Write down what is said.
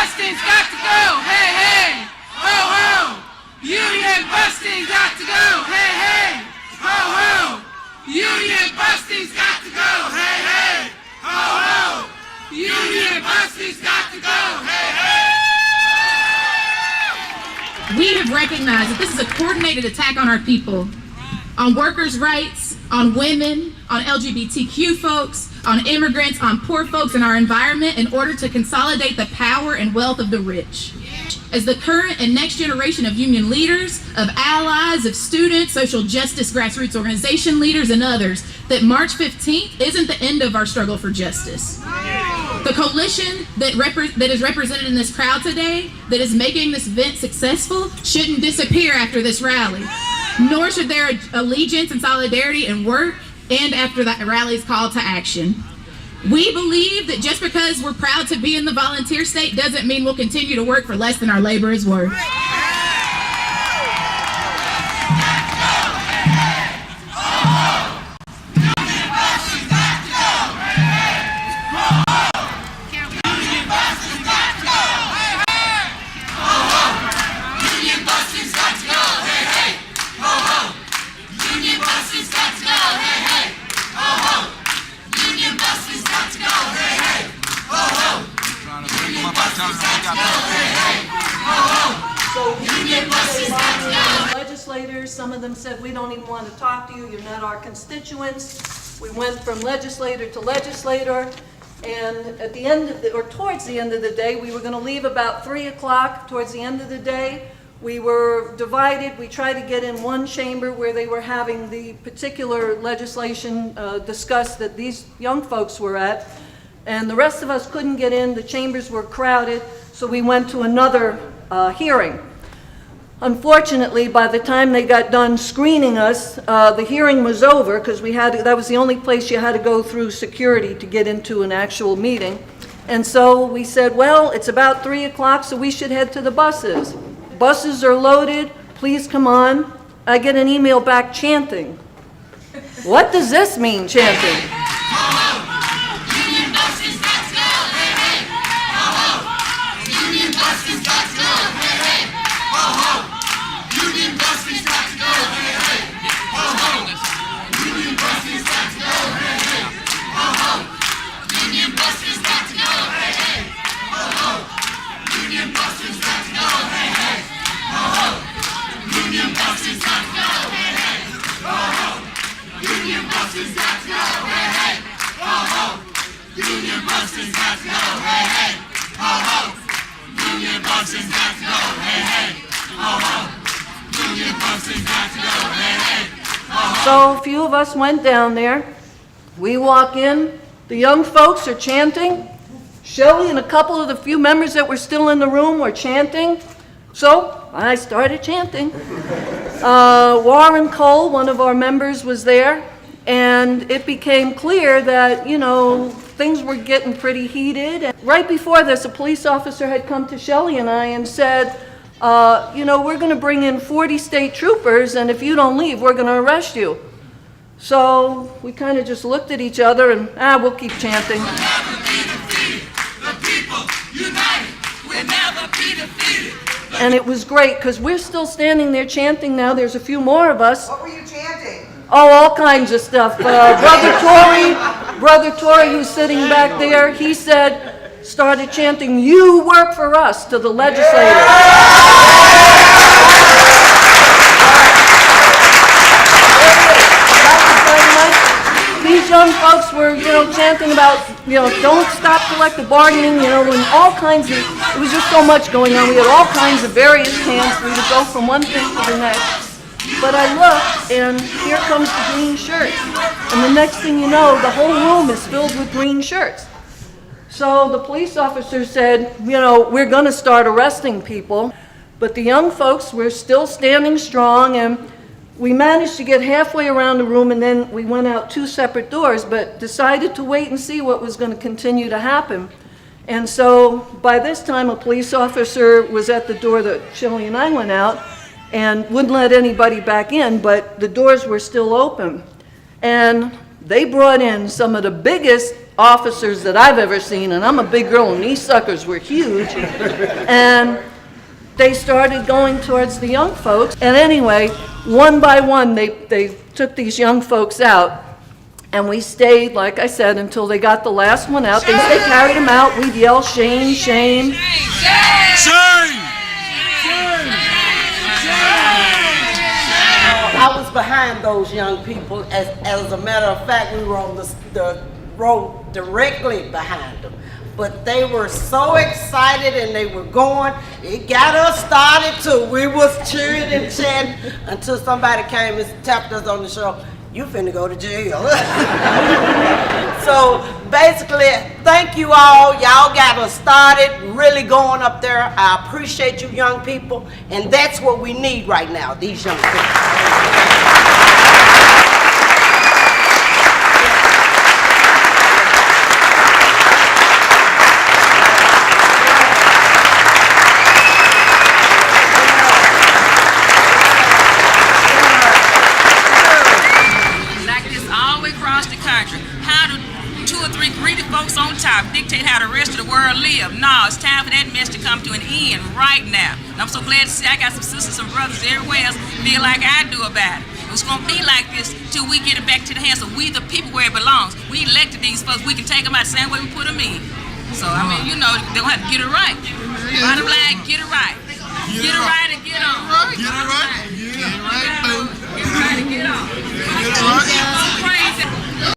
busting's got to go, hey, hey, ho, ho. Union busting's got to go, hey, hey, ho, ho. Union busting's got to go, hey, hey, ho, ho. Union busting's got to go, hey, hey. We have recognized that this is a coordinated attack on our people, on workers' rights, on women, on LGBTQ folks, on immigrants, on poor folks in our environment in order to consolidate the power and wealth of the rich. As the current and next generation of union leaders, of allies, of students, social justice grassroots organization leaders, and others, that March 15th isn't the end of our struggle for justice. The coalition that is represented in this crowd today, that is making this event successful, shouldn't disappear after this rally, nor should their allegiance and solidarity and work end after that rally's call to action. We believe that just because we're proud to be in the volunteer state doesn't mean we'll continue to work for less than our labor is worth. Legislators, some of them said, we don't even want to talk to you, you're not our constituents. We went from legislator to legislator, and at the end of or towards the end of the day, we were going to leave about 3 o'clock. Towards the end of the day, we were divided. We tried to get in one chamber where they were having the particular legislation discussed that these young folks were at, and the rest of us couldn't get in. The chambers were crowded, so we went to another hearing. Unfortunately, by the time they got done screening us, the hearing was over because that was the only place you had to go through security to get into an actual meeting. And so we said, well, it's about 3 o'clock, so we should head to the buses. Buses are loaded, please come on. I get an email back chanting. What does this mean, chanting? So a few of us went down there. We walk in, the young folks are chanting. Shelley and a couple of the few members that were still in the room were chanting. So I started chanting. Warren Cole, one of our members, was there, and it became clear that, you know, things were getting pretty heated. And right before this, a police officer had come to Shelley and I and said, you know, we're going to bring in 40 state troopers, and if you don't leave, we're going to arrest you. So we kind of just looked at each other and, we'll keep chanting. We'll never be defeated. The people united. We'll never be defeated. And it was great because we're still standing there chanting now. There's a few more of us. What were you chanting? Oh, all kinds of stuff. Brother Tory, who's sitting back there, he started chanting, "You work for us," to the legislators. These young folks were, you know, chanting about, you know, don't stop collective bargaining, you know, and all kinds of, it was just so much going on. We had all kinds of various chants. We would go from one thing to the next. But I looked, and here comes the green shirts. And the next thing you know, the whole room is filled with green shirts. So the police officer said, you know, we're going to start arresting people. But the young folks were still standing strong, and we managed to get halfway around the room, and then we went out 2 separate doors, but decided to wait and see what was going to continue to happen. And so by this time, a police officer was at the door that Shelley and I went out and wouldn't let anybody back in, but the doors were still open. And they brought in some of the biggest officers that I've ever seen, and I'm a big girl, and these suckers were huge. And they started going towards the young folks. And anyway, one by one, they took these young folks out. And we stayed, like I said, until they got the last one out. They carried him out. We'd yell, shame, shame. I was behind those young people. As a matter of fact, we were on the road directly behind them. But they were so excited and they were going. It got us started too. We was cheering and chanting until somebody came and tapped us on the shoulder. You finna go to jail. So basically, thank you all. Y'all got us started really going up there. I appreciate you young people, and that's what we need right now, these young people. Folks on top dictate how the rest of the world live. No, it's time for that mess to come to an end right now. And I'm so glad to see I got some sisters and brothers everywhere else feel like I do about it. It's gonna be like this till we get it back to the hands of we the people where it belongs. We elected these folks. We can take them out the same way we put them in. So I mean, you know, they're gonna have to get it right. Bottom line, get it right. Get it right and get on. Get it right. Get it right. Get it right and get on. Get it right.